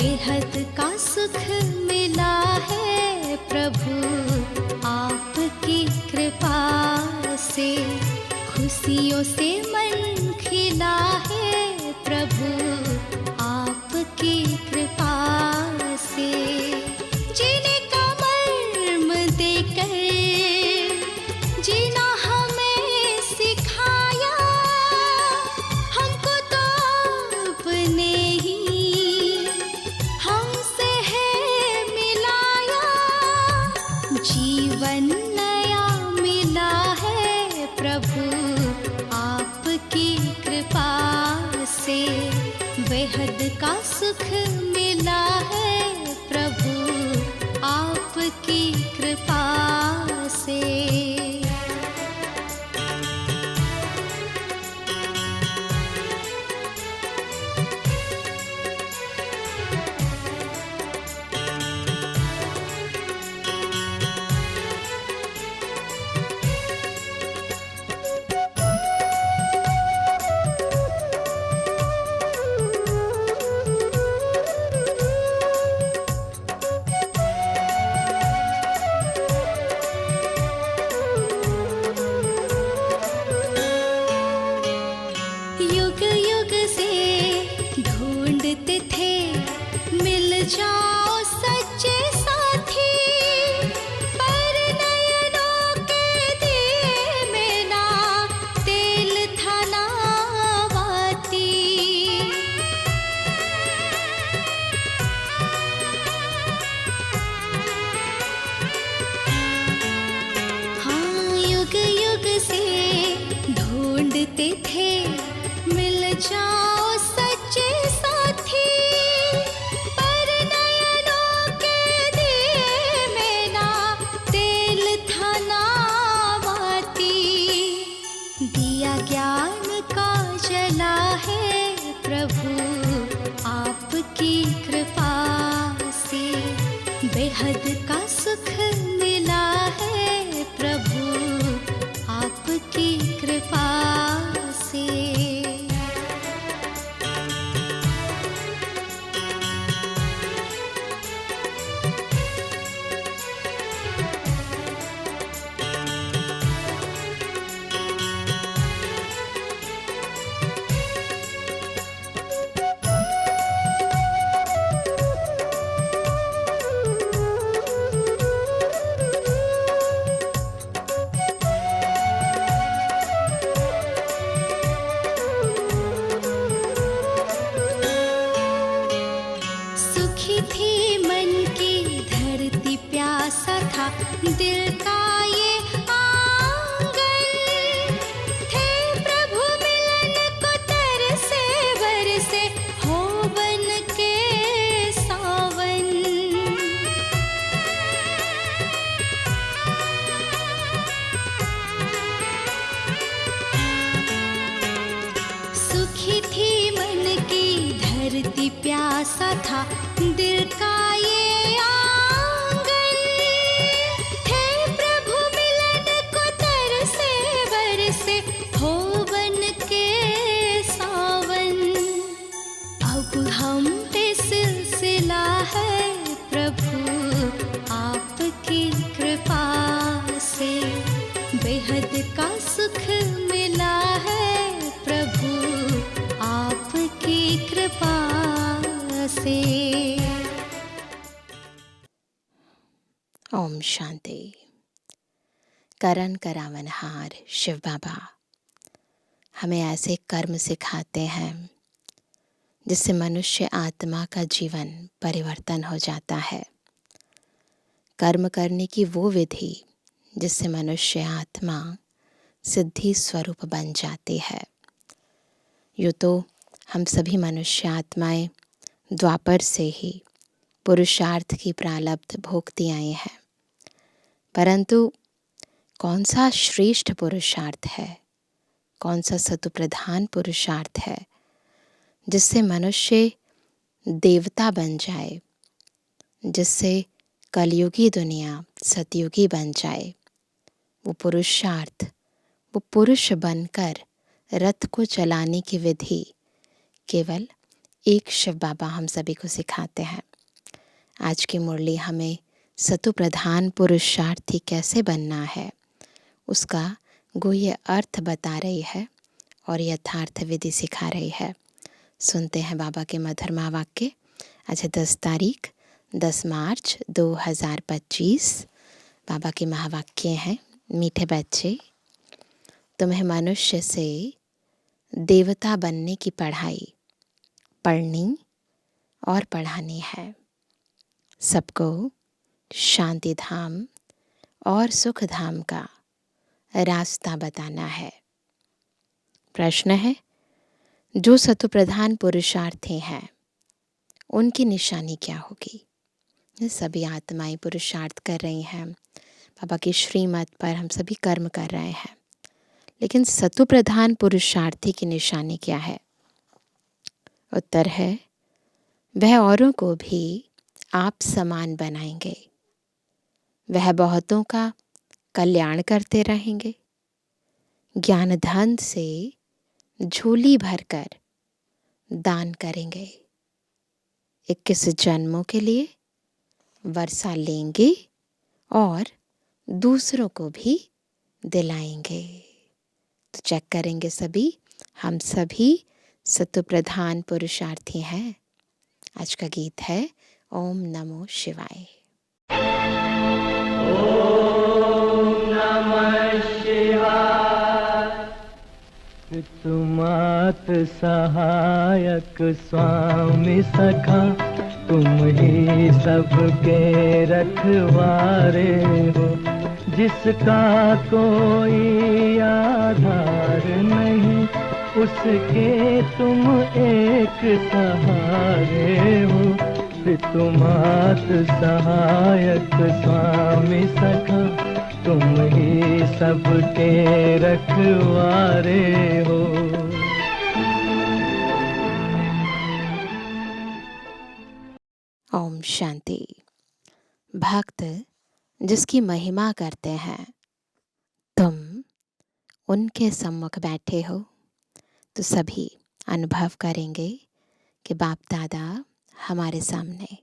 बेहद का सुख मिला है प्रभु आपकी कृपा से। खुशियों से मन खिला है प्रभु आपकी कृपा से। जीने का मर्म देकर जीना हमें सिखाया, हमको तो अपने ही हमसे है मिलाया। जीवन नया मिला है प्रभु आपकी कृपा से। बेहद का सुख मिला है प्रभु आपकी कृपा से। युग युग से ढूंढते थे मिल जाओ सच्चे साथी, पर नयनों के दिए में ना तेल था ना बाती। हाँ, युग युग से ढूंढते थे मिल जाओ सच्चे साथी, पर नयनों के दिए में ना तेल था ना बाती। दिया ज्ञान का जला है प्रभु आपकी कृपा से। बेहद का सुख मिला है प्रभु आपकी कृपा से। सुखी थी मन की धरती, प्यासा था दिल का ये आंगन। थे प्रभु मिलन को तरसे बरसे हो बन के सावन। सुखी थी मन की धरती, प्यासा था दिल का ये आंगन। थे प्रभु मिलन को तरसे बरसे हो बन के सावन। अब हम पे सिलसिला है प्रभु आपकी कृपा से। बेहद का सुख मिला है प्रभु आपकी कृपा से। ओम शांति। करण करावनहार शिव बाबा हमें ऐसे कर्म सिखाते हैं जिससे मनुष्य आत्मा का जीवन परिवर्तन हो जाता है। कर्म करने की वो विधि जिससे मनुष्य आत्मा सिद्धि स्वरूप बन जाती है। यूँ तो हम सभी मनुष्य आत्माएं द्वापर से ही पुरुषार्थ की प्रारब्ध भोगती आई हैं, परंतु कौन सा श्रेष्ठ पुरुषार्थ है, कौन सा सतुप्रधान पुरुषार्थ है जिससे मनुष्य देवता बन जाए, जिससे कलयुगी दुनिया सतयुगी बन जाए। वो पुरुषार्थ, वो पुरुष बनकर रथ को चलाने की विधि केवल एक शिव बाबा हम सभी को सिखाते हैं। आज की मुरली हमें सतु प्रधान पुरुषार्थी कैसे बनना है उसका गुह्य अर्थ बता रही है और यथार्थ विधि सिखा रही है। सुनते हैं बाबा के मधुर महावाक्य। आज है 10 तारीख 10 मार्च 2025। बाबा के महावाक्य हैं, मीठे बच्चे, तुम्हें मनुष्य से देवता बनने की पढ़ाई पढ़नी और पढ़ानी है। सबको शांति धाम और सुख धाम का रास्ता बताना है। प्रश्न है, जो सतु प्रधान पुरुषार्थी हैं उनकी निशानी क्या होगी? ये सभी आत्माएं पुरुषार्थ कर रही हैं, बाबा की श्रीमत पर हम सभी कर्म कर रहे हैं, लेकिन सतु प्रधान पुरुषार्थी की निशानी क्या है? उत्तर है, वह औरों को भी आप समान बनाएंगे, वह बहुतों का कल्याण करते रहेंगे, ज्ञान धन से झोली भरकर दान करेंगे, 21 जन्मों के लिए वर्षा लेंगे और दूसरों को भी दिलाएंगे। तो चेक करेंगे सभी, हम सभी सतु प्रधान पुरुषार्थी हैं। आज का गीत है ओम नमो शिवाय। तुमात सहायक स्वामी सखा, तुम ही सबके रखवारे हो। जिसका कोई आधार नहीं, उसके तुम एक सहारे हो। तुमात सहायक स्वामी सखा, तुम ही सबके रखवारे हो। ओम शांति। भक्त जिसकी महिमा करते हैं, तुम उनके सम्मुख बैठे हो तो सभी अनुभव करेंगे कि बाप दादा हमारे सामने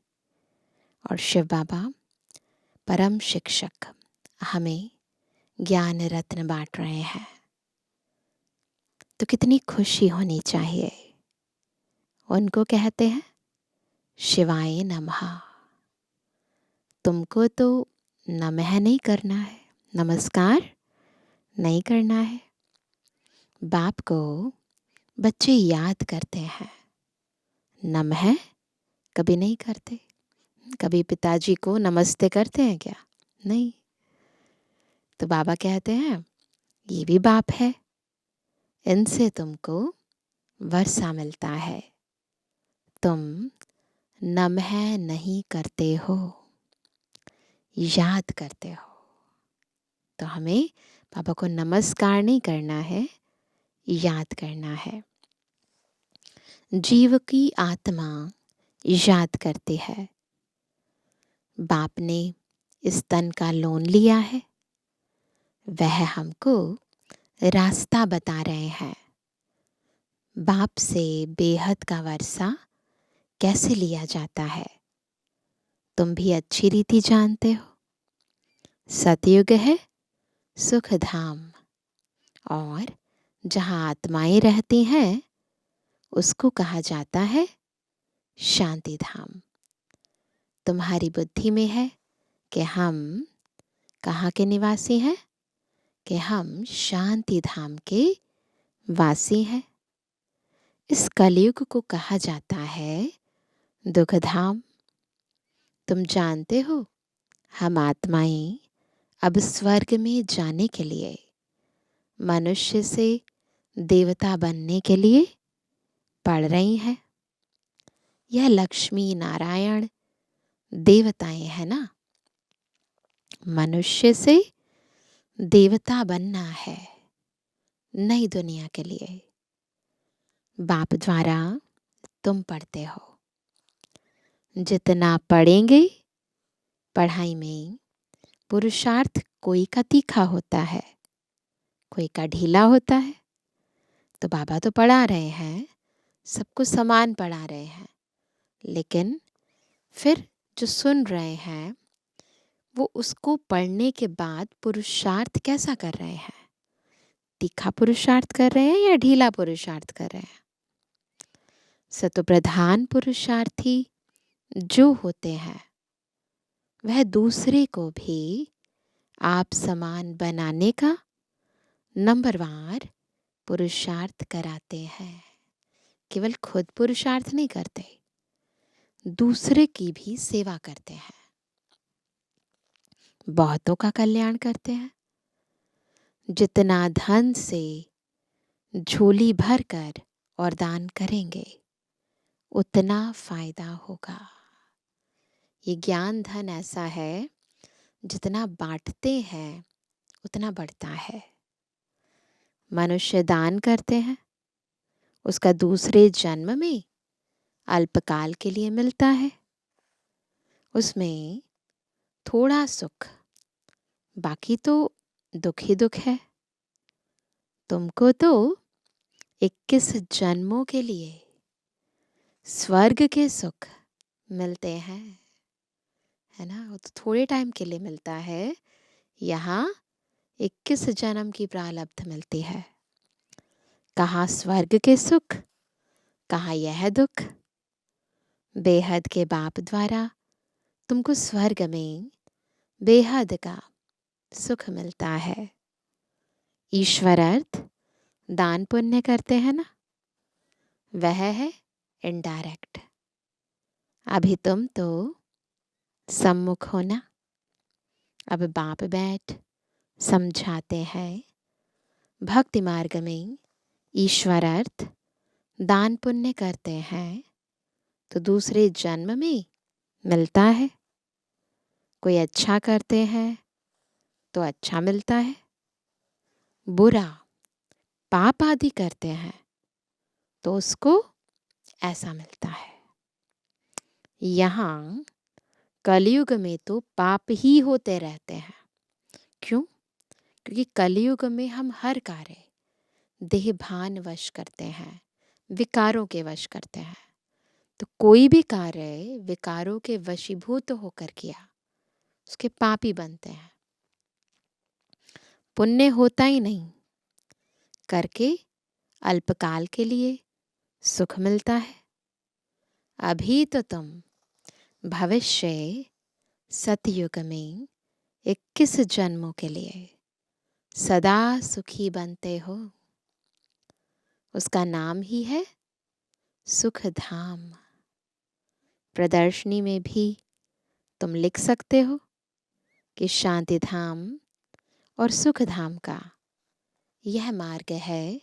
और शिव बाबा परम शिक्षक हमें ज्ञान रत्न बांट रहे हैं। तो कितनी खुशी होनी चाहिए। उनको कहते हैं शिवाय नमः। तुमको तो नमः नहीं करना है, नमस्कार नहीं करना है। बाप को बच्चे याद करते हैं, नमः कभी नहीं करते। कभी पिताजी को नमस्ते करते हैं क्या? नहीं। तो बाबा कहते हैं ये भी बाप है, इनसे तुमको वर्षा मिलता है, तुम नमः नहीं करते हो, याद करते हो। तो हमें बाबा को नमस्कार नहीं करना है, याद करना है। जीव की आत्मा याद करती है, बाप ने इस तन का लोन लिया है, वह हमको रास्ता बता रहे हैं। बाप से बेहद का वर्षा कैसे लिया जाता है, तुम भी अच्छी रीति जानते हो। सतयुग है सुख धाम, और जहाँ आत्माएं रहती हैं उसको कहा जाता है शांति धाम। तुम्हारी बुद्धि में है कि हम कहाँ के निवासी हैं, कि हम शांति धाम के वासी हैं। इस कलयुग को कहा जाता है दुख धाम। तुम जानते हो, हम आत्माएं अब स्वर्ग में जाने के लिए, मनुष्य से देवता बनने के लिए पढ़ रही हैं। यह लक्ष्मी नारायण देवताएं हैं ना। मनुष्य से देवता बनना है नई दुनिया के लिए। बाप द्वारा तुम पढ़ते हो। जितना पढ़ेंगे, पढ़ाई में पुरुषार्थ कोई का तीखा होता है, कोई का ढीला होता है। तो बाबा तो पढ़ा रहे हैं, सबको समान पढ़ा रहे हैं, लेकिन फिर जो सुन रहे हैं वो उसको पढ़ने के बाद पुरुषार्थ कैसा कर रहे हैं? तीखा पुरुषार्थ कर रहे हैं या ढीला पुरुषार्थ कर रहे हैं? सतोप्रधान पुरुषार्थी जो होते हैं वह दूसरे को भी आप समान बनाने का नंबरवार पुरुषार्थ कराते हैं। केवल खुद पुरुषार्थ नहीं करते, दूसरे की भी सेवा करते हैं, बहुतों का कल्याण करते हैं। जितना धन से झोली भर कर और दान करेंगे उतना फायदा होगा। ये ज्ञान धन ऐसा है, जितना बांटते हैं उतना बढ़ता है। मनुष्य दान करते हैं, उसका दूसरे जन्म में अल्पकाल के लिए मिलता है, उसमें थोड़ा सुख, बाकी तो दुख ही दुख है। तुमको तो 21 जन्मों के लिए स्वर्ग के सुख मिलते हैं, है ना? वो तो थोड़े टाइम के लिए मिलता है, यहाँ 21 जन्म की प्रारब्ध मिलती है। कहाँ स्वर्ग के सुख, कहाँ यह दुख। बेहद के बाप द्वारा तुमको स्वर्ग में बेहद का सुख मिलता है। ईश्वर अर्थ दान पुण्य करते हैं ना, वह है इनडायरेक्ट। अभी तुम तो सम्मुख हो ना, अब बाप बैठ समझाते हैं। भक्ति मार्ग में ईश्वर अर्थ दान पुण्य करते हैं तो दूसरे जन्म में मिलता है। कोई अच्छा करते हैं तो अच्छा मिलता है, बुरा पाप आदि करते हैं तो उसको ऐसा मिलता है। यहाँ कलयुग में तो पाप ही होते रहते हैं। क्यों? क्योंकि कलयुग में हम हर कार्य देह भान वश करते हैं, विकारों के वश करते हैं। तो कोई भी कार्य विकारों के वशीभूत होकर किया उसके पापी बनते हैं। पुण्य होता ही नहीं, करके अल्पकाल के लिए सुख मिलता है। अभी तो तुम भविष्य सतयुग में 21 जन्मों के लिए सदा सुखी बनते हो। उसका नाम ही है सुख धाम। प्रदर्शनी में भी तुम लिख सकते हो कि शांति धाम और सुख धाम का यह मार्ग है।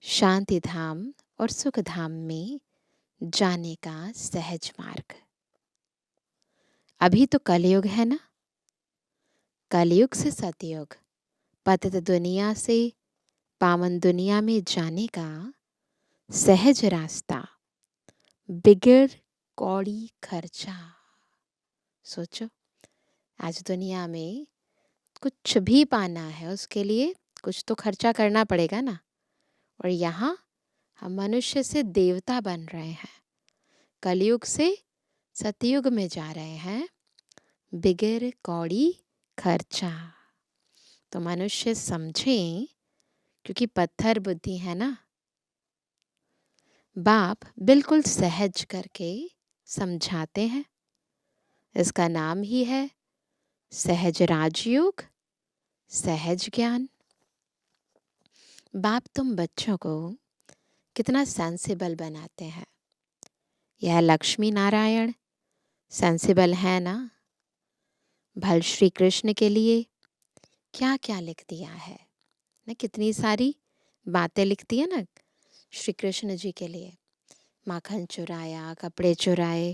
शांति धाम और सुख धाम में जाने का सहज मार्ग। अभी तो कलयुग है ना, कलयुग से सतयुग, पतित दुनिया से पावन दुनिया में जाने का सहज रास्ता बिगर कौड़ी खर्चा। सोचो, आज दुनिया में कुछ भी पाना है उसके लिए कुछ तो खर्चा करना पड़ेगा ना, और यहाँ हम मनुष्य से देवता बन रहे हैं, कलयुग से सतयुग में जा रहे हैं बिगर कौड़ी खर्चा। तो मनुष्य समझें, क्योंकि पत्थर बुद्धि है ना। बाप बिल्कुल सहज करके समझाते हैं। इसका नाम ही है सहज राजयोग, सहज ज्ञान। बाप तुम बच्चों को कितना सेंसिबल बनाते हैं। यह लक्ष्मी नारायण सेंसिबल है ना। भल श्री कृष्ण के लिए क्या क्या लिख दिया है ना, कितनी सारी बातें लिखती है ना श्री कृष्ण जी के लिए। माखन चुराया, कपड़े चुराए।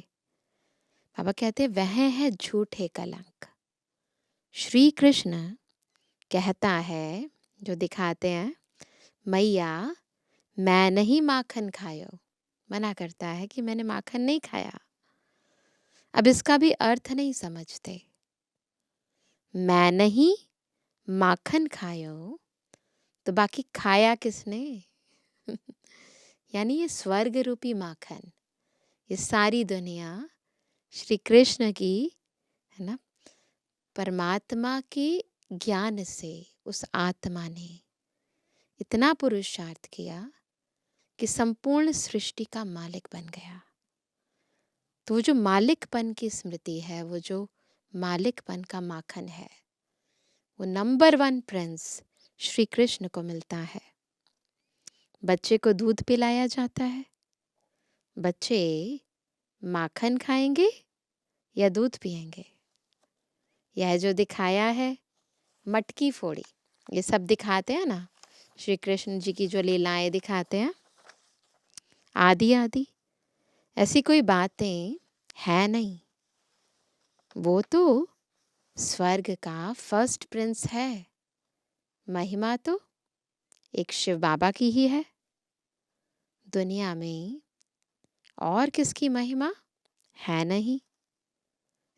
बाबा कहते वह है झूठे कलंक। श्री कृष्ण कहता है, जो दिखाते हैं, मैया मैं नहीं माखन खायो, मना करता है कि मैंने माखन नहीं खाया। अब इसका भी अर्थ नहीं समझते। मैं नहीं माखन खायो तो बाकी खाया किसने? यानी ये स्वर्ग रूपी माखन, ये सारी दुनिया श्री कृष्ण की, है ना, परमात्मा के ज्ञान से उस आत्मा ने इतना पुरुषार्थ किया कि संपूर्ण सृष्टि का मालिक बन गया। तो वो जो मालिकपन की स्मृति है, वो जो मालिकपन का माखन है, वो नंबर 1 प्रिंस श्री कृष्ण को मिलता है। बच्चे को दूध पिलाया जाता है, बच्चे माखन खाएंगे या दूध पिएंगे? यह जो दिखाया है मटकी फोड़ी, ये सब दिखाते हैं ना, श्री कृष्ण जी की जो लीलाएं दिखाते हैं आदि आदि, ऐसी कोई बातें है नहीं। वो तो स्वर्ग का फर्स्ट प्रिंस है। महिमा तो एक शिव बाबा की ही है। दुनिया में और किसकी महिमा है नहीं।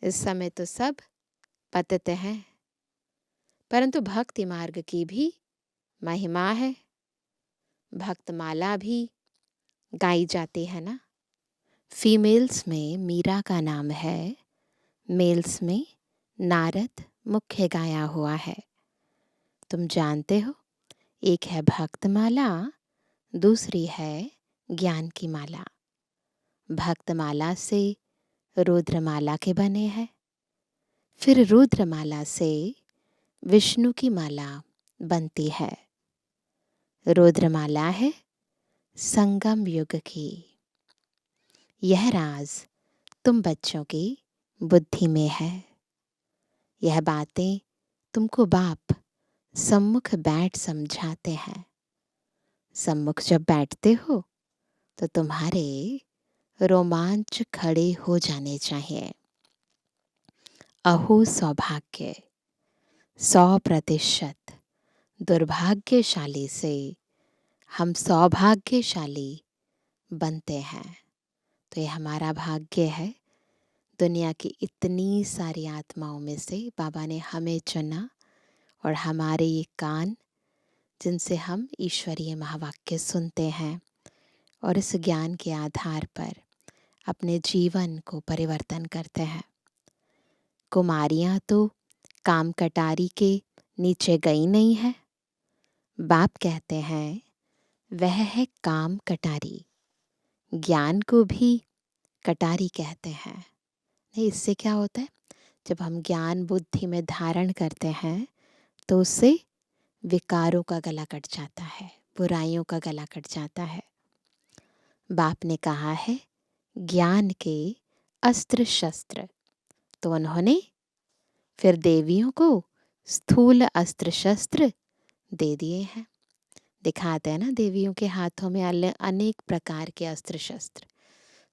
इस समय तो सब पतित हैं, परंतु भक्ति मार्ग की भी महिमा है। भक्तमाला भी गाई जाती है ना। फीमेल्स में मीरा का नाम है, मेल्स में नारद मुख्य गाया हुआ है। तुम जानते हो, एक है भक्तमाला, दूसरी है ज्ञान की माला। भक्तमाला से रुद्रमाला के बने हैं, फिर रुद्रमाला से विष्णु की माला बनती है। रुद्रमाला है संगम युग की। यह राज तुम बच्चों की बुद्धि में है। यह बातें तुमको बाप सम्मुख बैठ समझाते हैं। सम्मुख जब बैठते हो तो तुम्हारे रोमांच खड़े हो जाने चाहिए। अहो सौभाग्य, 100% दुर्भाग्यशाली से हम सौभाग्यशाली बनते हैं। तो ये हमारा भाग्य है। दुनिया की इतनी सारी आत्माओं में से बाबा ने हमें चुना, और हमारे ये कान जिनसे हम ईश्वरीय महावाक्य सुनते हैं और इस ज्ञान के आधार पर अपने जीवन को परिवर्तन करते हैं। कुमारियाँ तो काम कटारी के नीचे गई नहीं है। बाप कहते हैं वह है काम कटारी। ज्ञान को भी कटारी कहते हैं। नहीं, इससे क्या होता है, जब हम ज्ञान बुद्धि में धारण करते हैं तो उससे विकारों का गला कट जाता है, बुराइयों का गला कट जाता है। बाप ने कहा है ज्ञान के अस्त्र शस्त्र, तो उन्होंने फिर देवियों को स्थूल अस्त्र शस्त्र दे दिए हैं। दिखाते हैं ना देवियों के हाथों में अनेक प्रकार के अस्त्र शस्त्र।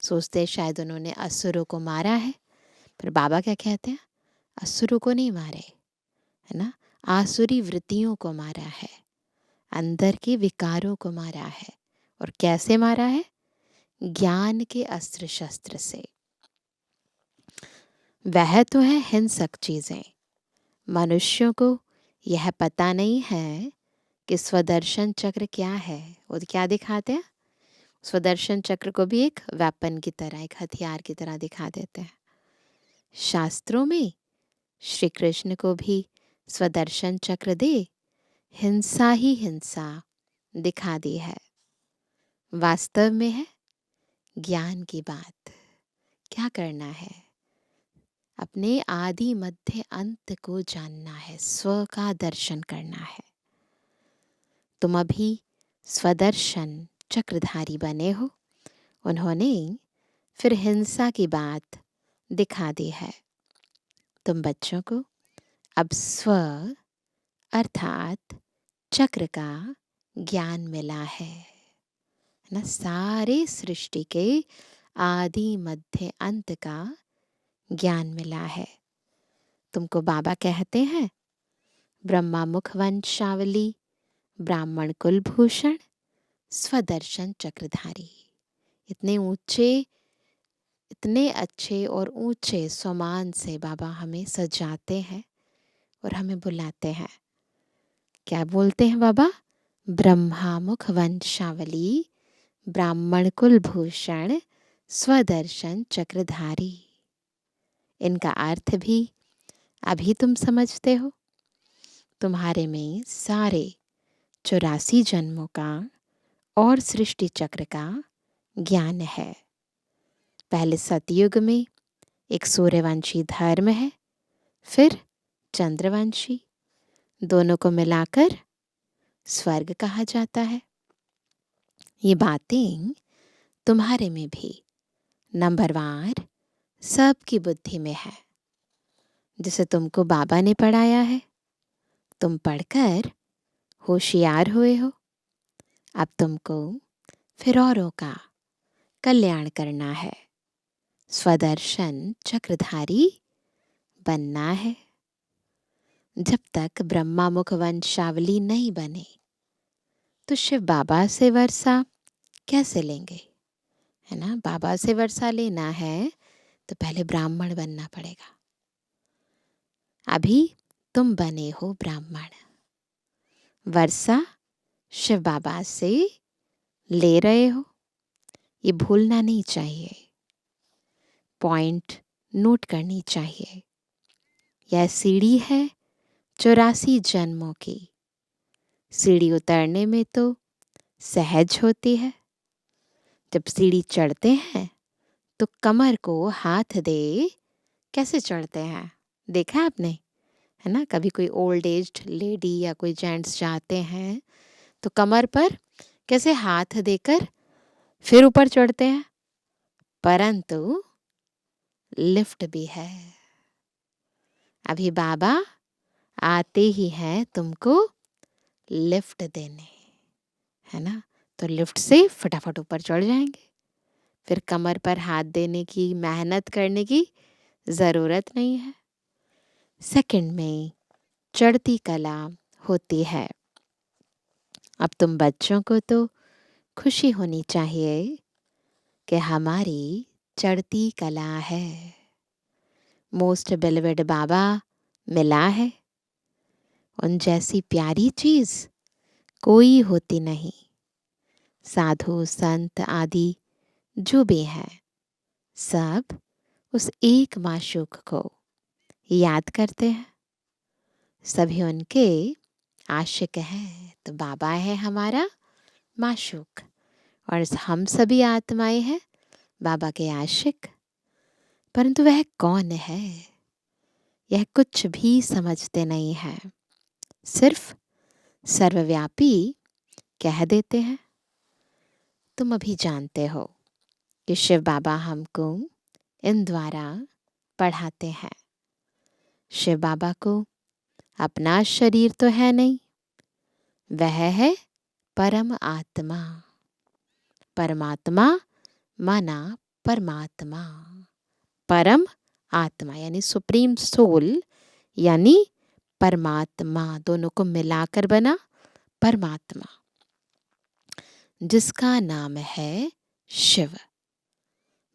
सोचते हैं शायद उन्होंने असुरों को मारा है, पर बाबा क्या कहते हैं, असुरों को नहीं मारे, है ना, आसुरी वृत्तियों को मारा है, अंदर के विकारों को मारा है। और कैसे मारा है? ज्ञान के अस्त्र शस्त्र से। वह तो है हिंसक चीजें। मनुष्यों को यह पता नहीं है कि स्वदर्शन चक्र क्या है। वो क्या दिखाते हैं? स्वदर्शन चक्र को भी एक वेपन की तरह, एक हथियार की तरह दिखा देते हैं। शास्त्रों में श्री कृष्ण को भी स्वदर्शन चक्र दे हिंसा ही हिंसा दिखा दी है। वास्तव में है ज्ञान की बात। क्या करना है? अपने आदि मध्य अंत को जानना है, स्व का दर्शन करना है। तुम अभी स्वदर्शन चक्रधारी बने हो, उन्होंने फिर हिंसा की बात दिखा दी है। तुम बच्चों को अब स्व अर्थात चक्र का ज्ञान मिला है ना। सारे सृष्टि के आदि मध्य अंत का ज्ञान मिला है। तुमको बाबा कहते हैं ब्रह्मा मुख वंशावली, ब्राह्मण कुलभूषण, स्वदर्शन चक्रधारी। इतने ऊंचे, इतने अच्छे और ऊंचे सम्मान से बाबा हमें सजाते हैं और हमें बुलाते हैं। क्या बोलते हैं बाबा? ब्रह्मा मुख वंशावली, ब्राह्मण कुल भूषण स्वदर्शन चक्रधारी। इनका अर्थ भी अभी तुम समझते हो। तुम्हारे में सारे 84 जन्मों का और सृष्टि चक्र का ज्ञान है। पहले सतयुग में एक सूर्यवंशी धर्म है, फिर चंद्रवंशी, दोनों को मिलाकर स्वर्ग कहा जाता है। ये बातें तुम्हारे में भी नंबरवार सबकी बुद्धि में है। जिसे तुमको बाबा ने पढ़ाया है, तुम पढ़कर होशियार हुए हो। अब तुमको फिर औरों का कल्याण करना है, स्वदर्शन चक्रधारी बनना है। जब तक ब्रह्मा मुख वंशावली नहीं बने तो शिव बाबा से वर्षा कैसे लेंगे, है ना। बाबा से वर्षा लेना है तो पहले ब्राह्मण बनना पड़ेगा। अभी तुम बने हो ब्राह्मण, वर्षा शिव बाबा से ले रहे हो, ये भूलना नहीं चाहिए। पॉइंट नोट करनी चाहिए। यह सीढ़ी है 84 जन्मों की। सीढ़ी उतरने में तो सहज होती है। जब सीढ़ी चढ़ते हैं तो कमर को हाथ दे कैसे चढ़ते हैं, देखा है आपने, है ना। कभी कोई ओल्ड एज्ड लेडी या कोई जेंट्स जाते हैं तो कमर पर कैसे हाथ देकर फिर ऊपर चढ़ते हैं। परंतु लिफ्ट भी है। अभी बाबा आते ही हैं तुमको लिफ्ट देने, है ना। तो लिफ्ट से फटाफट ऊपर चढ़ जाएंगे। फिर कमर पर हाथ देने की, मेहनत करने की ज़रूरत नहीं है। सेकंड में चढ़ती कला होती है। अब तुम बच्चों को तो खुशी होनी चाहिए कि हमारी चढ़ती कला है। मोस्ट बेलिवेड बाबा मिला है। उन जैसी प्यारी चीज़ कोई होती नहीं। साधु संत आदि जो भी हैं, सब उस एक माशूक को याद करते हैं। सभी उनके आशिक हैं। तो बाबा है हमारा माशूक और हम सभी आत्माएं हैं बाबा के आशिक। परंतु वह कौन है, यह कुछ भी समझते नहीं है। सिर्फ सर्वव्यापी कह देते हैं। तुम अभी जानते हो कि शिव बाबा हमको इन द्वारा पढ़ाते हैं। शिव बाबा को अपना शरीर तो है नहीं, वह है परम आत्मा। परमात्मा माना परमात्मा, परम आत्मा यानी सुप्रीम सोल, यानी परमात्मा, दोनों को मिलाकर बना परमात्मा, जिसका नाम है शिव।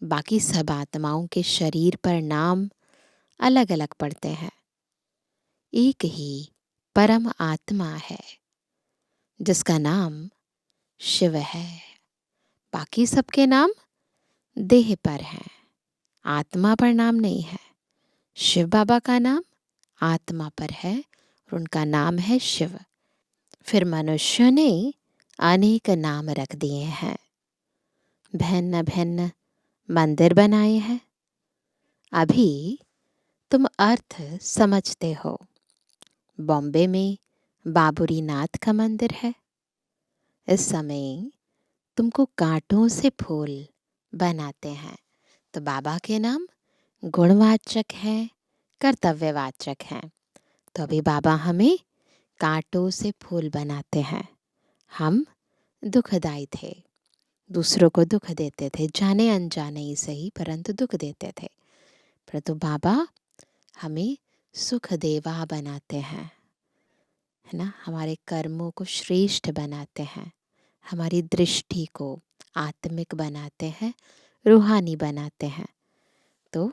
बाकी सब आत्माओं के शरीर पर नाम अलग अलग पड़ते हैं। एक ही परम आत्मा है जिसका नाम शिव है। बाकी सबके नाम देह पर हैं, आत्मा पर नाम नहीं है। शिव बाबा का नाम आत्मा पर है और उनका नाम है शिव। फिर मनुष्य ने अनेक नाम रख दिए हैं, भिन्न भिन्न मंदिर बनाए हैं। अभी तुम अर्थ समझते हो। बॉम्बे में बाबूरी नाथ का मंदिर है। इस समय तुमको कांटों से फूल बनाते हैं। तो बाबा के नाम गुणवाचक हैं, कर्तव्यवाचक हैं। तो अभी बाबा हमें कांटों से फूल बनाते हैं। हम दुखदाई थे, दूसरों को दुख देते थे, जाने अनजाने ही सही, परंतु दुख देते थे। परंतु बाबा हमें सुख देवा बनाते हैं, है ना। हमारे कर्मों को श्रेष्ठ बनाते हैं, हमारी दृष्टि को आत्मिक बनाते हैं, रूहानी बनाते हैं। तो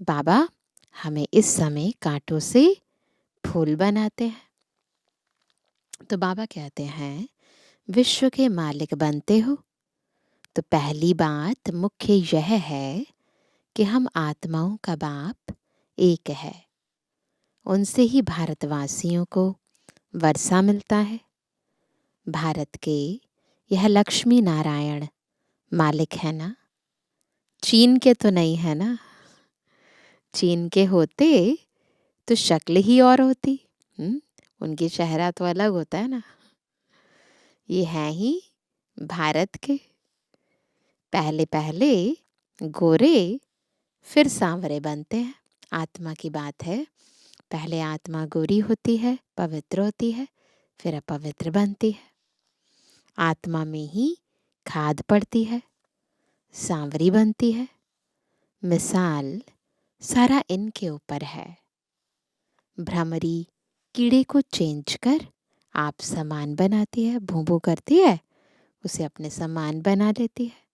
बाबा हमें इस समय कांटों से फूल बनाते हैं। तो बाबा कहते हैं विश्व के मालिक बनते हो तो पहली बात मुख्य यह है कि हम आत्माओं का बाप एक है। उनसे ही भारतवासियों को वर्षा मिलता है। भारत के यह लक्ष्मी नारायण मालिक है ना, चीन के तो नहीं है ना। चीन के होते तो शक्ल ही और होती। उनकी चेहरा तो अलग होता है ना। ये हैं ही भारत के। पहले पहले गोरे फिर सांवरे बनते हैं। आत्मा की बात है, पहले आत्मा गोरी होती है, पवित्र होती है, फिर अपवित्र बनती है। आत्मा में ही खाद पड़ती है, सांवरी बनती है। मिसाल सारा इनके ऊपर है। भ्रमरी कीड़े को चेंज कर आप समान बनाती है, भूं भूं करती है, उसे अपने समान बना लेती है।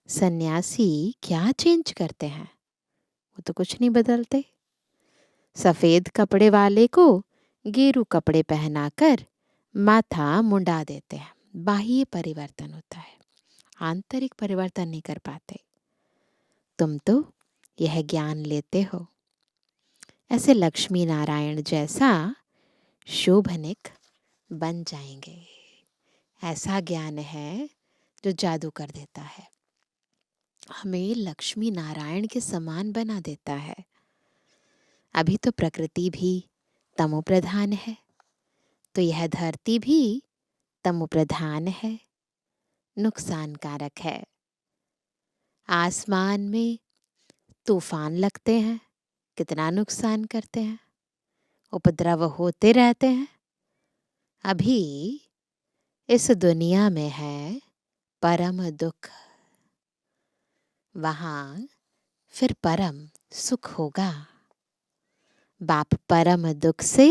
सन्यासी क्या चेंज करते हैं? वो तो कुछ नहीं बदलते। सफ़ेद कपड़े वाले को गेरू कपड़े पहनाकर माथा मुंडा देते हैं। बाह्य परिवर्तन होता है, आंतरिक परिवर्तन नहीं कर पाते। तुम तो यह ज्ञान लेते हो। ऐसे लक्ष्मी नारायण जैसा शोभनिक बन जाएंगे। ऐसा ज्ञान है जो जादू कर देता है, हमें लक्ष्मी नारायण के समान बना देता है। अभी तो प्रकृति भी तमो प्रधान है, तो यह धरती भी तमो प्रधान है, नुकसानकारक है। आसमान में तूफान लगते हैं, कितना नुकसान करते हैं, उपद्रव होते रहते हैं। अभी इस दुनिया में है परम दुख, वहाँ फिर परम सुख होगा। बाप परम दुख से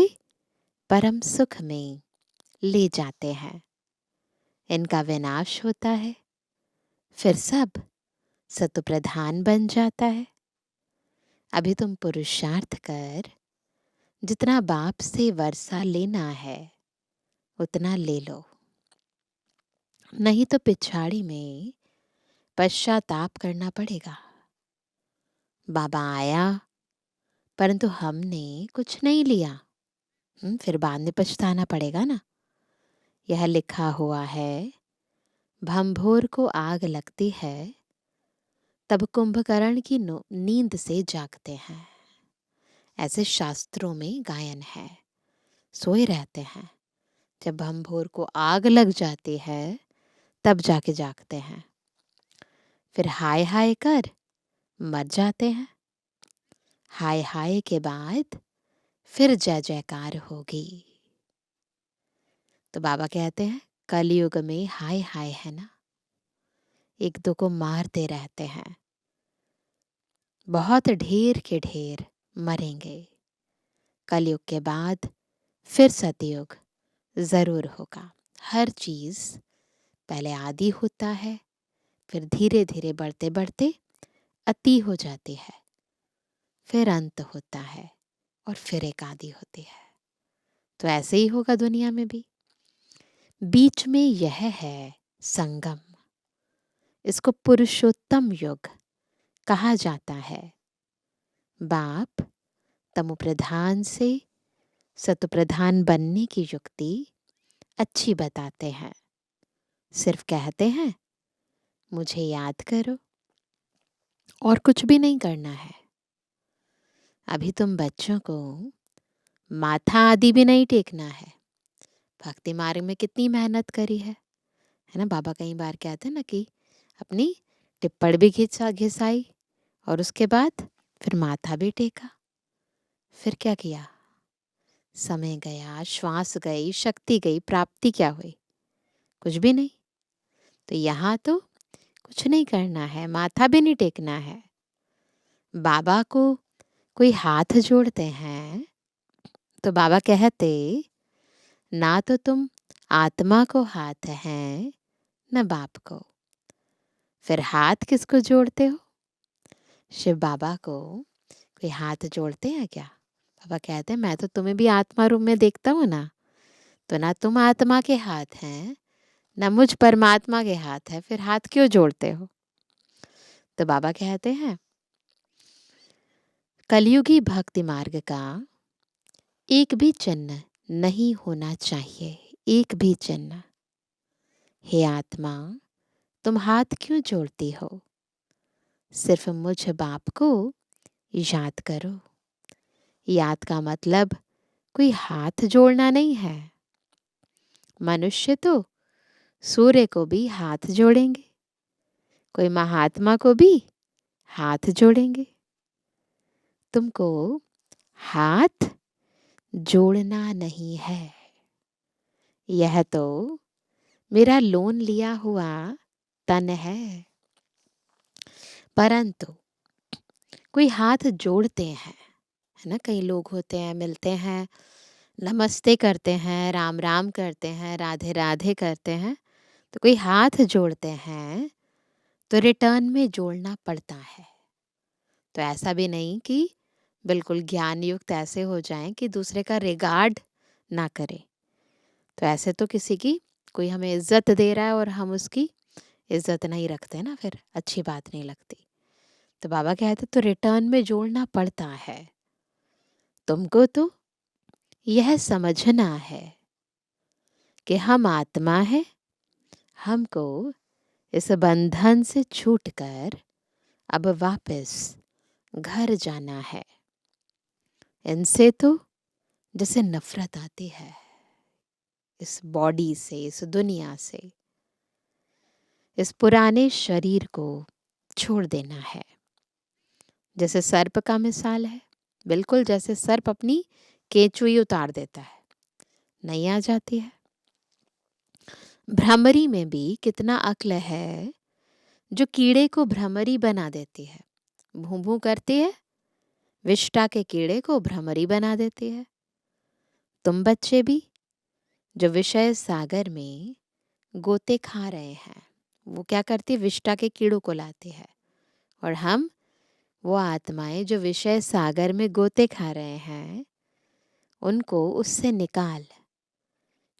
परम सुख में ले जाते हैं। इनका विनाश होता है, फिर सब सत्व प्रधान बन जाता है। अभी तुम पुरुषार्थ कर, जितना बाप से वर्षा लेना है उतना ले लो, नहीं तो पिछाड़ी में पश्चाताप करना पड़ेगा। बाबा आया परंतु हमने कुछ नहीं लिया, फिर बाद में पछताना पड़ेगा ना। यह लिखा हुआ है, भंभोर को आग लगती है तब कुंभकर्ण की नींद से जागते हैं। ऐसे शास्त्रों में गायन है। सोए रहते हैं, जब भंभोर को आग लग जाती है तब जाके जागते हैं। फिर हाय हाय कर मर जाते हैं। हाय हाय के बाद फिर जय जयकार होगी। तो बाबा कहते हैं कलयुग में हाय हाय है ना, एक दो को मारते रहते हैं, बहुत ढेर के ढेर मरेंगे। कलयुग के बाद फिर सतयुग जरूर होगा। हर चीज पहले आदि होता है, फिर धीरे धीरे बढ़ते बढ़ते अति हो जाती है, फिर अंत होता है और फिर एक आदि होती है। तो ऐसे ही होगा दुनिया में भी। बीच में यह है संगम, इसको पुरुषोत्तम युग कहा जाता है। बाप तमो प्रधान से सत्व प्रधान बनने की युक्ति अच्छी बताते हैं। सिर्फ कहते हैं मुझे याद करो, और कुछ भी नहीं करना है। अभी तुम बच्चों को माथा आदि भी नहीं टेकना है। भक्ति मार्ग में कितनी मेहनत करी है ना। बाबा कई बार कहते हैं ना कि अपनी टिप्पण भी घिसाई और उसके बाद फिर माथा भी टेका। फिर क्या किया? समय गया, श्वास गई, शक्ति गई, प्राप्ति क्या हुई? कुछ भी नहीं। तो यहाँ तो कुछ नहीं करना है, माथा भी नहीं टेकना है। बाबा को कोई हाथ जोड़ते हैं तो बाबा कहते ना तो तुम आत्मा को हाथ हैं न बाप को, फिर हाथ किसको जोड़ते हो? शिव बाबा को कोई हाथ जोड़ते हैं क्या? बाबा कहते हैं मैं तो तुम्हें भी आत्मा रूप में देखता हूँ ना, तो ना तुम आत्मा के हाथ हैं न मुझ परमात्मा के हाथ है, फिर हाथ क्यों जोड़ते हो? तो बाबा कहते हैं कलयुगी भक्ति मार्ग का एक भी चिन्ह नहीं होना चाहिए, एक भी चिन्ह। हे आत्मा, तुम हाथ क्यों जोड़ती हो? सिर्फ मुझ बाप को याद करो। याद का मतलब कोई हाथ जोड़ना नहीं है। मनुष्य तो सूर्य को भी हाथ जोड़ेंगे, कोई महात्मा को भी हाथ जोड़ेंगे। तुमको हाथ जोड़ना नहीं है। यह तो मेरा लोन लिया हुआ तन है। परंतु कोई हाथ जोड़ते हैं, है ना? कई लोग होते हैं, मिलते हैं, नमस्ते करते हैं, राम राम करते हैं, राधे राधे करते हैं, तो कोई हाथ जोड़ते हैं तो रिटर्न में जोड़ना पड़ता है। तो ऐसा भी नहीं कि बिल्कुल ज्ञान युक्त ऐसे हो जाएं कि दूसरे का रिगार्ड ना करें। तो ऐसे तो किसी की कोई हमें इज्जत दे रहा है और हम उसकी इज्जत नहीं रखते ना, फिर अच्छी बात नहीं लगती। तो बाबा कहते तो रिटर्न में जोड़ना पड़ता है। तुमको तो यह समझना है कि हम आत्मा है, हमको इस बंधन से छूटकर अब वापस घर जाना है। इनसे तो जैसे नफरत आती है, इस बॉडी से, इस दुनिया से, इस पुराने शरीर को छोड़ देना है। जैसे सर्प का मिसाल है, बिल्कुल जैसे सर्प अपनी केंचुई उतार देता है, नहीं आ जाती है। भ्रमरी में भी कितना अक्ल है जो कीड़े को भ्रमरी बना देती है। भूं भूं करती है, विष्टा के कीड़े को भ्रमरी बना देती है। तुम बच्चे भी जो विषय सागर में गोते खा रहे हैं, वो क्या करती है? विष्टा के कीड़ों को लाती है। और हम वो आत्माएं जो विषय सागर में गोते खा रहे हैं, उनको उससे निकाल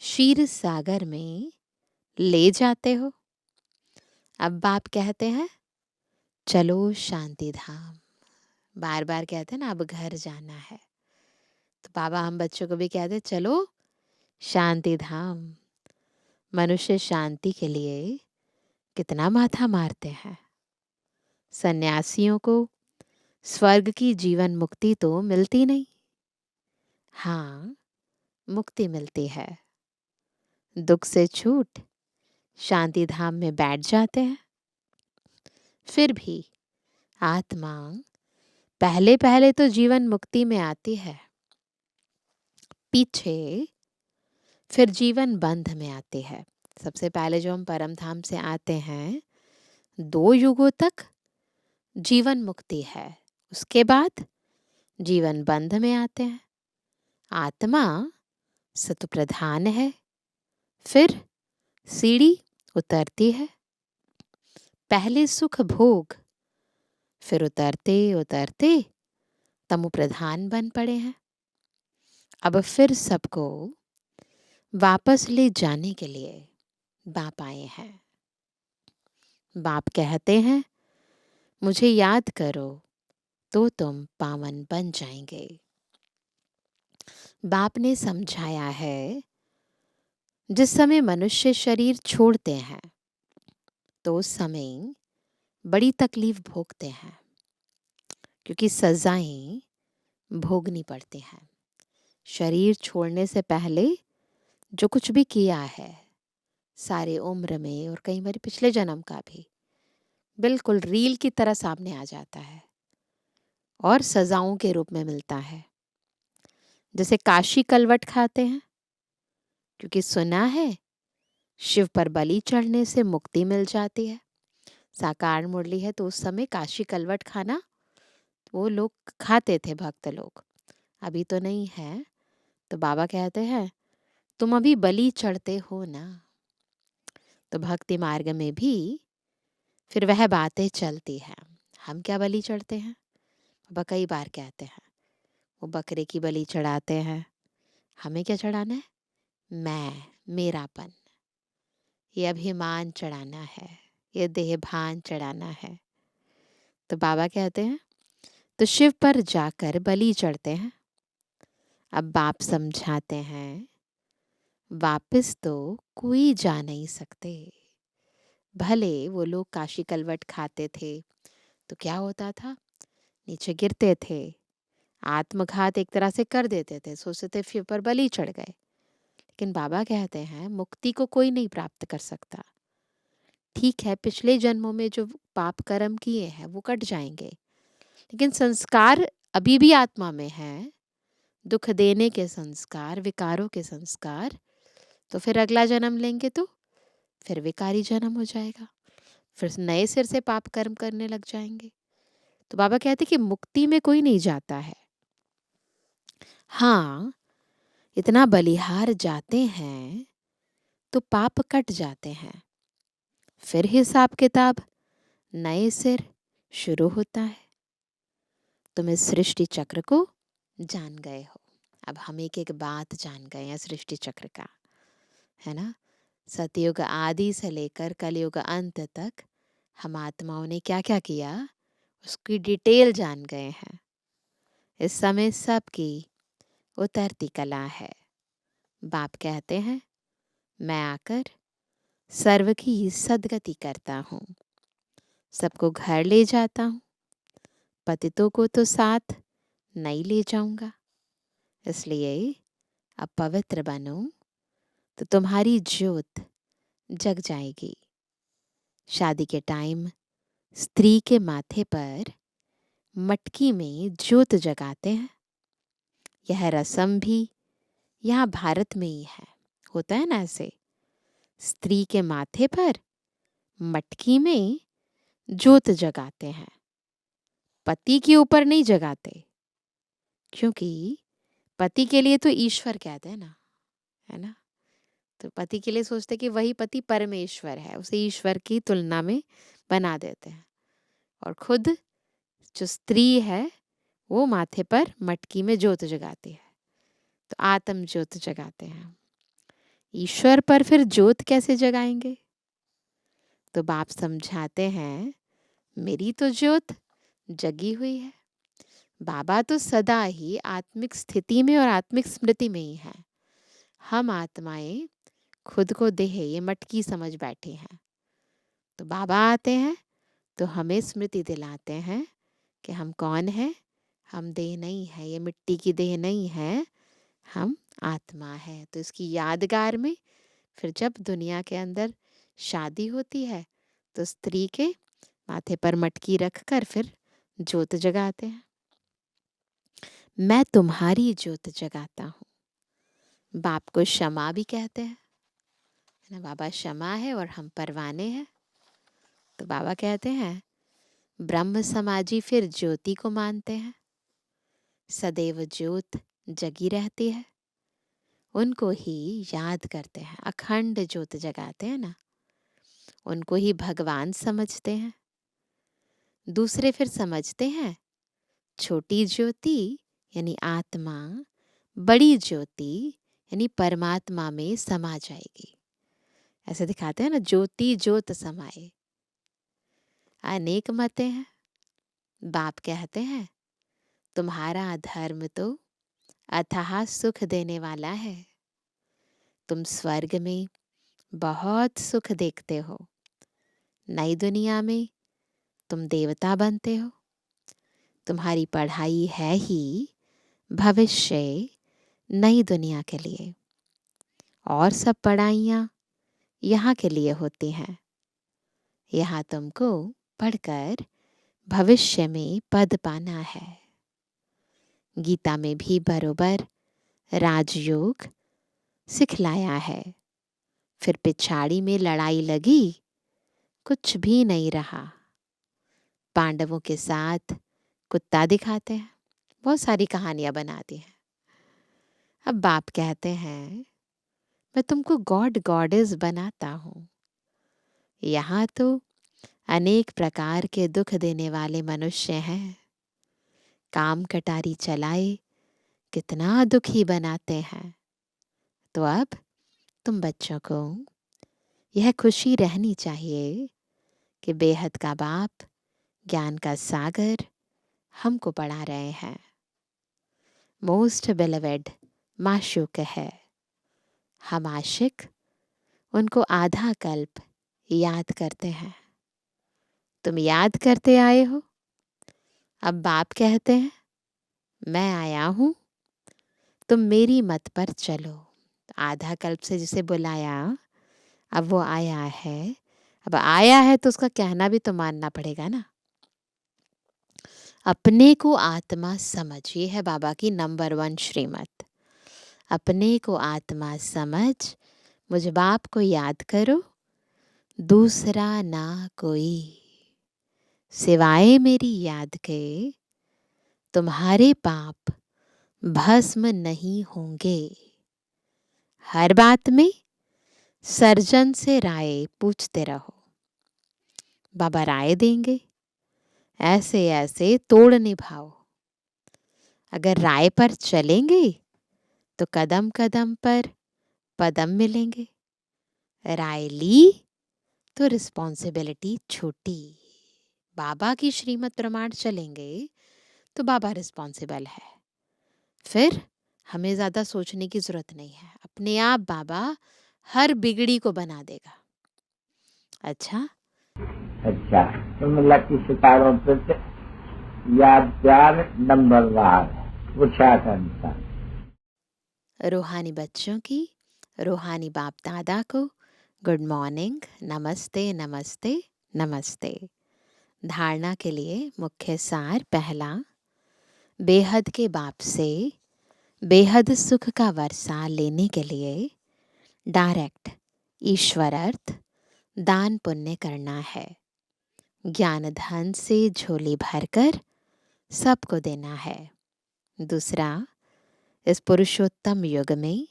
क्षीर सागर में ले जाते हो। अब बाप कहते हैं चलो शांति धाम, बार बार कहते हैं ना, अब घर जाना है। तो बाबा हम बच्चों को भी कहते चलो शांति धाम। मनुष्य शांति के लिए कितना माथा मारते हैं। सन्यासियों को स्वर्ग की जीवन मुक्ति तो मिलती नहीं। हाँ, मुक्ति मिलती है, दुख से छूट शांति धाम में बैठ जाते हैं। फिर भी आत्मा पहले पहले तो जीवन मुक्ति में आती है, पीछे फिर जीवन बंध में आती है। सबसे पहले जो हम परम धाम से आते हैं, 2 युगों तक जीवन मुक्ति है, उसके बाद जीवन बंध में आते हैं। आत्मा सत्व प्रधान है, फिर सीढ़ी उतरती है। पहले सुख भोग, फिर उतरते उतरते तमो प्रधान बन पड़े हैं। अब फिर सबको वापस ले जाने के लिए बाप आए हैं। बाप कहते हैं मुझे याद करो तो तुम पावन बन जाएंगे। बाप ने समझाया है जिस समय मनुष्य शरीर छोड़ते हैं तो उस समय बड़ी तकलीफ भोगते हैं, क्योंकि सजाएं भोगनी पड़ती हैं। शरीर छोड़ने से पहले जो कुछ भी किया है सारे उम्र में और कई बार पिछले जन्म का भी बिल्कुल रील की तरह सामने आ जाता है और सजाओं के रूप में मिलता है। जैसे काशी कलवट खाते हैं, क्योंकि सुना है शिव पर बलि चढ़ने से मुक्ति मिल जाती है। साकार मुरली है तो उस समय काशी कलवट खाना वो लोग खाते थे, भक्त लोग। अभी तो नहीं है। तो बाबा कहते हैं तुम अभी बलि चढ़ते हो ना। तो भक्ति मार्ग में भी फिर वह बातें चलती हैं। हम क्या बलि चढ़ते हैं? बाबा कई बार कहते हैं वो बकरे की बलि चढ़ाते हैं। हमें क्या चढ़ाना है? मैं, मेरापन। ये अभिमान चढ़ाना है, ये देहभान चढ़ाना है। तो बाबा कहते हैं तो शिव पर जाकर बलि चढ़ते हैं। अब बाप समझाते हैं वापस तो कोई जा नहीं सकते। भले वो लोग काशी कलवट खाते थे तो क्या होता था, नीचे गिरते थे, आत्मघात एक तरह से कर देते थे, सोचते थे शिव पर बलि चढ़ गए। लेकिन बाबा कहते हैं मुक्ति को कोई नहीं प्राप्त कर सकता। ठीक है, पिछले जन्मों में जो पाप कर्म किए हैं वो कट जाएंगे, लेकिन संस्कार अभी भी आत्मा में है, दुख देने के संस्कार, विकारों के संस्कार। तो फिर अगला जन्म लेंगे तो फिर विकारी जन्म हो जाएगा, फिर नए सिर से पाप कर्म करने लग जाएंगे। तो बाबा कहते कि मुक्ति में कोई नहीं जाता है। हाँ, इतना बलिहार जाते हैं तो पाप कट जाते हैं, फिर हिसाब किताब नए सिर शुरू होता है। तुम इस सृष्टि चक्र को जान गए हो। अब हम एक एक बात जान गए हैं सृष्टि चक्र का, है ना। सतयुग आदि से लेकर कलयुग अंत तक हम आत्माओं ने क्या क्या किया उसकी डिटेल जान गए हैं। इस समय सबकी उतरती कला है। बाप कहते हैं मैं आकर सर्व की सदगति करता हूँ, सबको घर ले जाता हूँ, पतितों को तो साथ नहीं ले जाऊंगा। इसलिए अब पवित्र बनो तो तुम्हारी ज्योत जग जाएगी। शादी के टाइम स्त्री के माथे पर मटकी में ज्योत जगाते हैं। यह रस्म भी यहाँ भारत में ही है, होता है ना ऐसे। स्त्री के माथे पर मटकी में ज्योत जगाते हैं, पति के ऊपर नहीं जगाते, क्योंकि पति के लिए तो ईश्वर कहते हैं ना, है ना। तो पति के लिए सोचते कि वही पति परमेश्वर है, उसे ईश्वर की तुलना में बना देते हैं। और खुद जो स्त्री है वो माथे पर मटकी में ज्योत जगाती है, तो आत्म ज्योत जगाते हैं। ईश्वर पर फिर ज्योत कैसे जगाएंगे? तो बाप समझाते हैं मेरी तो ज्योत जगी हुई है। बाबा तो सदा ही आत्मिक स्थिति में और आत्मिक स्मृति में ही है। हम आत्माएं खुद को देह ये मटकी समझ बैठे हैं। तो बाबा आते हैं तो हमें स्मृति दिलाते हैं कि हम कौन है। हम देह नहीं है, ये मिट्टी की देह नहीं है, हम आत्मा है। तो इसकी यादगार में फिर जब दुनिया के अंदर शादी होती है तो स्त्री के माथे पर मटकी रखकर फिर ज्योत जगाते हैं। मैं तुम्हारी ज्योत जगाता हूँ। बाप को क्षमा भी कहते हैं, है ना। बाबा क्षमा है और हम परवाने हैं। तो बाबा कहते हैं ब्रह्म समाजी फिर ज्योति को मानते हैं। सदैव ज्योत जगी रहती है, उनको ही याद करते हैं। अखंड ज्योत जगाते हैं ना, उनको ही भगवान समझते हैं। दूसरे फिर समझते हैं छोटी ज्योति यानी आत्मा, बड़ी ज्योति यानी परमात्मा में समा जाएगी। ऐसे दिखाते हैं ना, ज्योति ज्योत समाए। अनेक मतें हैं। बाप कहते हैं तुम्हारा धर्म तो अथाह सुख देने वाला है। तुम स्वर्ग में बहुत सुख देखते हो, नई दुनिया में तुम देवता बनते हो। तुम्हारी पढ़ाई है ही भविष्य नई दुनिया के लिए, और सब पढ़ाइयाँ यहाँ के लिए होती हैं। यहाँ तुमको पढ़कर भविष्य में पद पाना है। गीता में भी बरोबर राजयोग सिखलाया है। फिर पिछाड़ी में लड़ाई लगी, कुछ भी नहीं रहा। पांडवों के साथ कुत्ता दिखाते हैं, बहुत सारी कहानियां बनाती हैं। अब बाप कहते हैं मैं तुमको गॉड गॉडेस बनाता हूँ। यहाँ तो अनेक प्रकार के दुख देने वाले मनुष्य हैं। काम कटारी चलाए कितना दुखी बनाते हैं। तो अब तुम बच्चों को यह खुशी रहनी चाहिए कि बेहद का बाप, ज्ञान का सागर हमको पढ़ा रहे हैं। मोस्ट बिलीवेड माशूक है। हम आशिक उनको आधा कल्प याद करते हैं। तुम याद करते आए हो, अब बाप कहते हैं मैं आया हूँ, तुम मेरी मत पर चलो। आधा कल्प से जिसे बुलाया, अब वो आया है। अब आया है तो उसका कहना भी तो मानना पड़ेगा ना। अपने को आत्मा समझ, ये है बाबा की नंबर 1 श्रीमत। अपने को आत्मा समझ, मुझ बाप को याद करो, दूसरा ना कोई। सिवाय मेरी याद के तुम्हारे पाप भस्म नहीं होंगे। हर बात में सर्जन से राय पूछते रहो, बाबा राय देंगे। ऐसे ऐसे तोड़ निभाओ। अगर राय पर चलेंगे तो कदम कदम पर पदम मिलेंगे। राय ली तो रिस्पॉन्सिबिलिटी छूटी। बाबा की श्रीमत प्रमाण चलेंगे तो बाबा रिस्पॉन्सिबल है। फिर हमें ज़्यादा सोचने की ज़रूरत नहीं है। अपने आप बाबा हर बिगड़ी को बना देगा। अच्छा, तुम लकी सितारों पे याद प्यार नंबरवार पूछा करता। रूहानी बच्चों की, रूहानी बाप दादा को गुड मॉर्निंग, नमस्ते नमस्ते नमस्ते। धारणा के लिए मुख्य सार पहला, बेहद के बाप से बेहद सुख का वर्षा लेने के लिए डायरेक्ट ईश्वर अर्थ दान पुण्य करना है। ज्ञान धन से झोली भरकर सबको देना है। दूसरा, इस पुरुषोत्तम युग में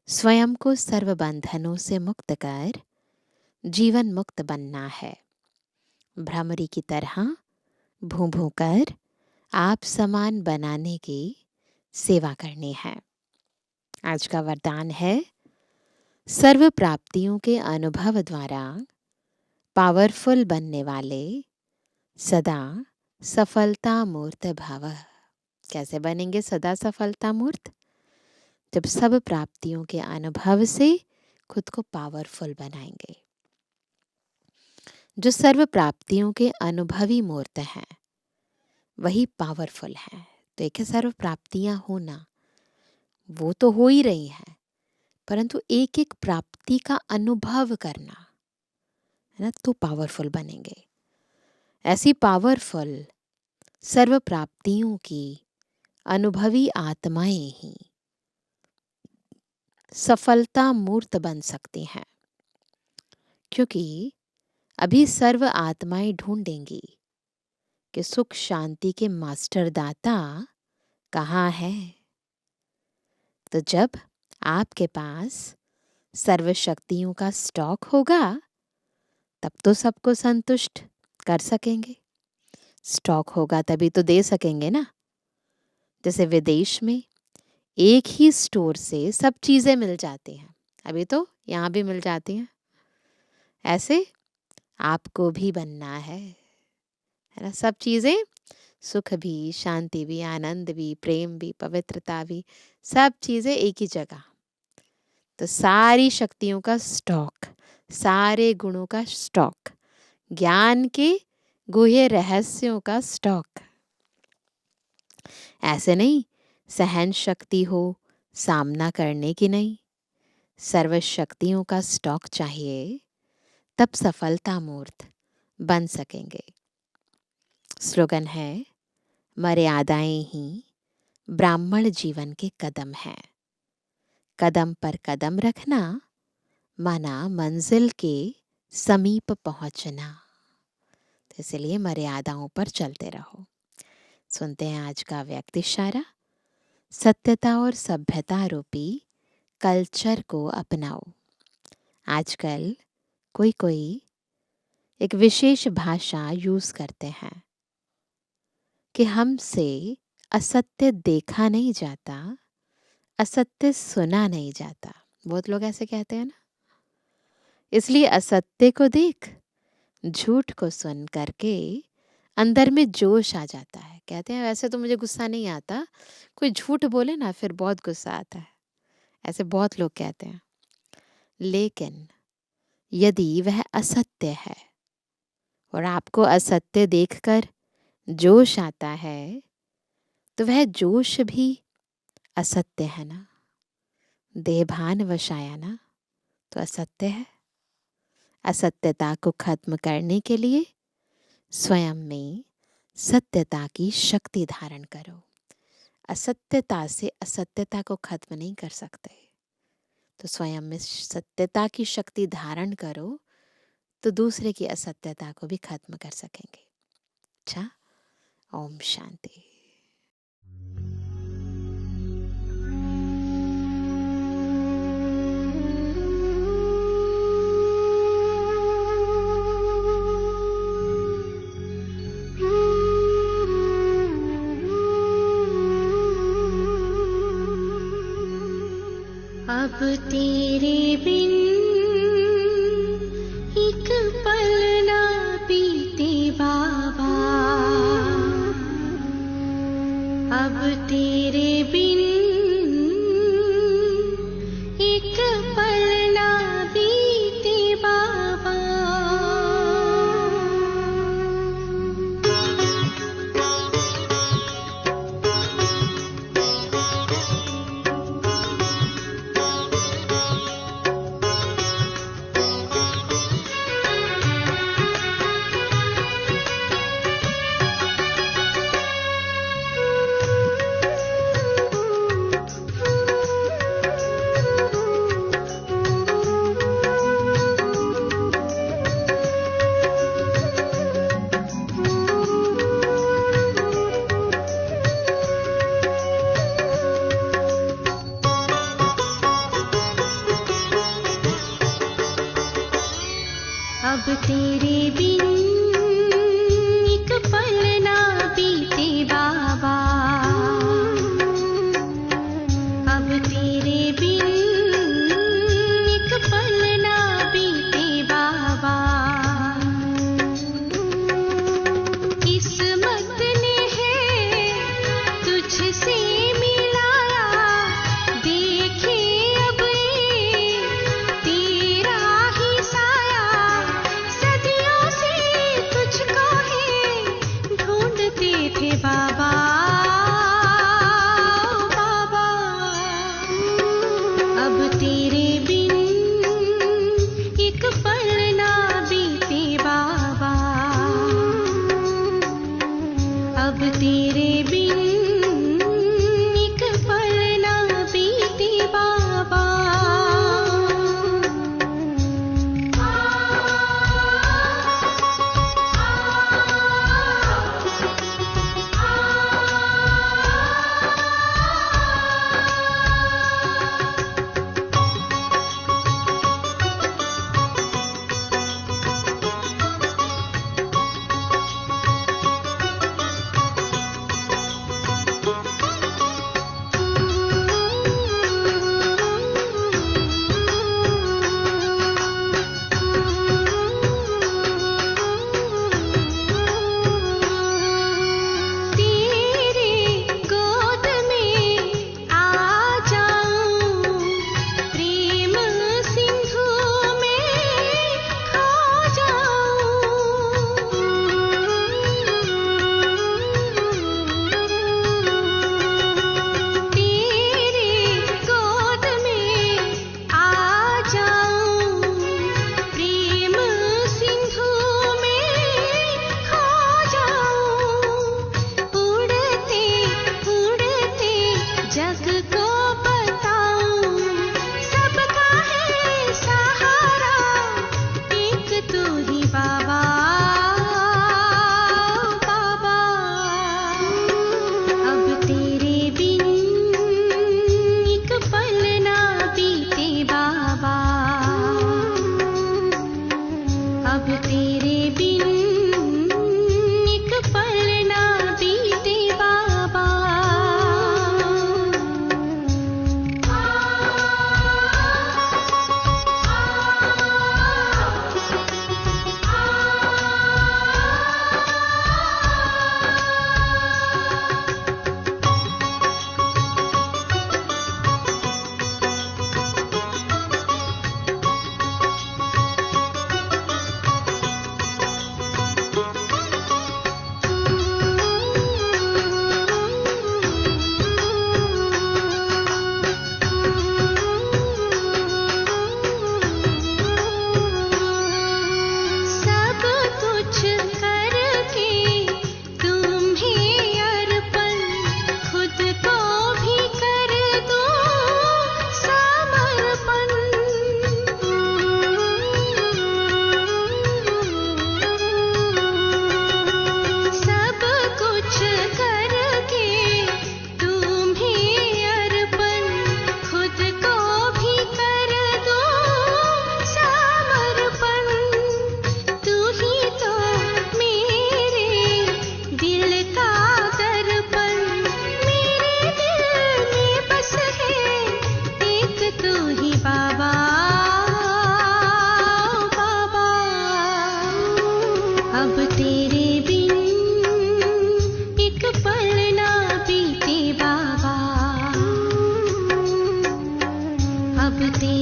स्वयं को सर्व बंधनों से मुक्त कर जीवन मुक्त बनना है। भ्रमरी की तरह भूं भूं कर आप समान बनाने की सेवा करनी है। आज का वरदान है, सर्व प्राप्तियों के अनुभव द्वारा पावरफुल बनने वाले सदा सफलता मूर्त भव। कैसे बनेंगे सदा सफलता मूर्त? जब सब प्राप्तियों के अनुभव से खुद को पावरफुल बनाएंगे। जो सर्व प्राप्तियों के अनुभवी मूर्त हैं वही पावरफुल है। तो एक है सर्व प्राप्तियां होना, वो तो हो ही रही हैं, परंतु एक एक प्राप्ति का अनुभव करना है ना, तो पावरफुल बनेंगे। ऐसी पावरफुल सर्व प्राप्तियों की अनुभवी आत्माएं ही सफलता मूर्त बन सकती हैं। क्योंकि अभी सर्व आत्माएं ढूंढेंगी कि सुख शांति के मास्टर दाता कहाँ है। तो जब आपके पास सर्व शक्तियों का स्टॉक होगा तब तो सबको संतुष्ट कर सकेंगे। स्टॉक होगा तभी तो दे सकेंगे ना। जैसे विदेश में एक ही स्टोर से सब चीज़ें मिल जाती हैं, अभी तो यहाँ भी मिल जाती हैं। ऐसे आपको भी बनना है ना। सब चीज़ें, सुख भी, शांति भी, आनंद भी, प्रेम भी, पवित्रता भी, सब चीज़ें एक ही जगह। तो सारी शक्तियों का स्टॉक, सारे गुणों का स्टॉक, ज्ञान के गुह्य रहस्यों का स्टॉक। ऐसे नहीं सहन शक्ति हो सामना करने की नहीं, सर्व शक्तियों का स्टॉक चाहिए, तब सफलता मूर्त बन सकेंगे। स्लोगन है, मर्यादाएं ही ब्राह्मण जीवन के कदम हैं। कदम पर कदम रखना माना मंजिल के समीप पहुंचना। तो इसलिए मर्यादाओं पर चलते रहो। सुनते हैं आज का व्यक्ति इशारा। सत्यता और सभ्यता रूपी कल्चर को अपनाओ। आजकल कोई कोई एक विशेष भाषा यूज करते हैं कि हमसे असत्य देखा नहीं जाता, असत्य सुना नहीं जाता। बहुत लोग ऐसे कहते हैं ना इसलिए असत्य को देख, झूठ को सुन करके अंदर में जोश आ जाता है। कहते हैं वैसे तो मुझे गुस्सा नहीं आता, कोई झूठ बोले ना फिर बहुत गुस्सा आता है, ऐसे बहुत लोग कहते हैं। लेकिन यदि वह असत्य है और आपको असत्य देखकर जोश आता है, तो वह जोश भी असत्य है ना। देहभान वश आया ना, तो असत्य है। असत्यता को खत्म करने के लिए स्वयं में सत्यता की शक्ति धारण करो। असत्यता से असत्यता को खत्म नहीं कर सकते, तो स्वयं में सत्यता की शक्ति धारण करो, तो दूसरे की असत्यता को भी खत्म कर सकेंगे। अच्छा, ओम शांति। अब तेरे बिन एक पल ना बीते बाबा, अब तेरे बिन एक पल ना बीते बाबा। अब तेरे बिन एक पल ना बीते बाबा, अब तेरे बिन एक पल ना बीते बाबा। किस्मत ने है तुझसे मिलाया, देखे अब ये तेरा ही साया, सदियों से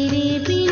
तेरे बिन